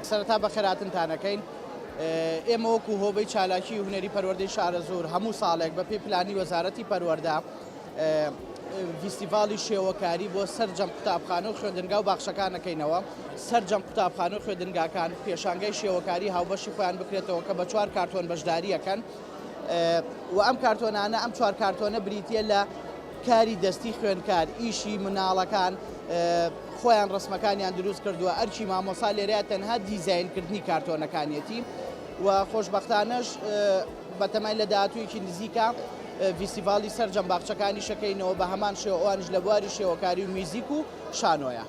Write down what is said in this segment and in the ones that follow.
سەرەتا بە خێراتنتانەکەین. ئێمە وەکو هۆبەی چالاکی و هونەری پەروەردەی شارە زۆر هەموو ساڵێک بە پێی پلانی وەزارەتی پەروەردە فیستیڤاڵی شێوەکاری بۆ سەرجەم قوتابخانە و خوێندنگا و باخشەکانەکەینەوە. سەرجەم قوتابخانە و خوێندنگاکان پێشانگەی شێوەکاری هاوبەشی خۆیان بکرێتەوە کە بە 4 کارتۆن بەشداریەکەن و ئەم کارتۆنانە ئەم 4 کارتۆنە بریتە لە کاری دەستی خوێندکار، ئیشی مناڵەکان خۆیان ڕسمەکانیان دروست کردووە. ئەرکی مامۆسا لێرەیە تەنها دیزاینکردنی کارتۆنەکانیەتی و خۆشبەختانەش بەتەمای لە داهاتوویەکی نزیکە فیستیڤاڵی سەرجەم باخچەکانی شەکەینەوە بە هەمان شێوە ئەوانش لە بواری شێوەکاری و میزیک و شانۆیە.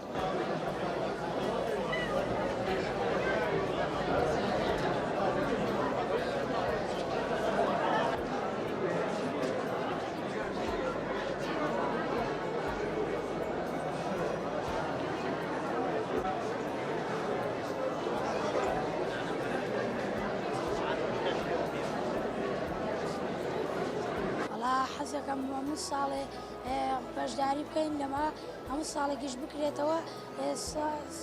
حەزەکەم هەموو ساڵێ بەشداری بکەین لەما هەموو ساڵێکیش بکرێتەوە.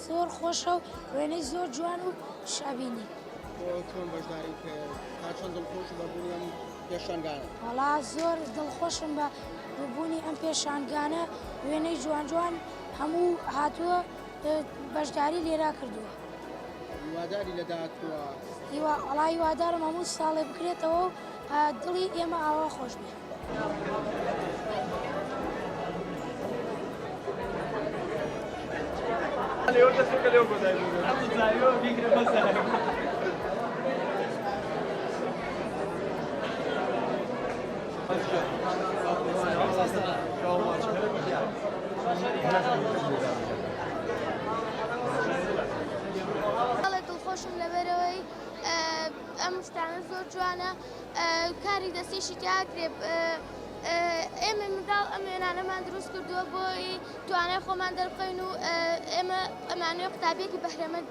زۆر خۆشە و وێنەی زۆر جوان و شابینی. چۆن بەشداری چۆن دڵخۆش بەبوونی ئەم پێشانگانە؟ وەڵا زۆر دڵخۆشم بە ببوونی ئەم پێشانگانە، وێنەی جوان جوان هەموو هاتووە بەشداری لێرا کردووە. هیواداری لە داهاتووە؟ وەڵا هیوادارم هەموو ساڵێ بکرێتەوە و دڵی ئێمە ئاوا خۆش بێت. دڵخۆشم لەبەرەوەی ئەم شتانە زۆر جوانە، کاری دەستیشی تیاکرێ. ئێمە منداڵ ئەم وێنانەمان دروست کردووە بۆی توانای خۆمان دەربخەین و ئێمە ئەمانەوە قوتابیەکی بەهرەمەند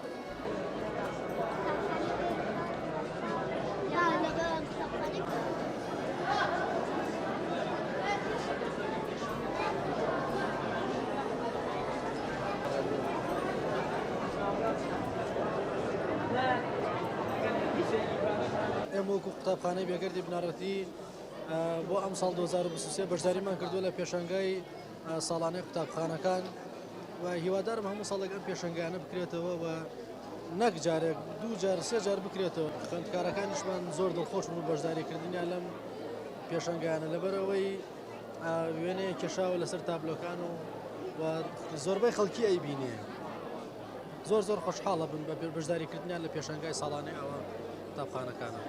ئێمە وەکو قوتابخانەی بێگەردی بنارەتی بۆ ئەم ساڵ 2023 بەشداریمان کردووە لە پێشەنگای ساڵانەی قوتابخانەکان و هیوادارم هەموو ساڵێک ئەم پێشەنگانە بکرێتەوە و نەک جارێک 2 جار 3 جار بکرێتەوە. خوێندکارەکانیشمان زۆر دڵخۆش بوون بەشداریکردنیان لەم پێشەنگانە لەبەرەوەی وێنەیە کێشاوە لەسەر تابلۆکان و زۆربەی خەڵکی ئەیبینێ. زۆر خۆشحاڵە بن بە بەشداریکردنیان لە پێشەنگای ساڵانەی ئەوە قوتابخانەکانە.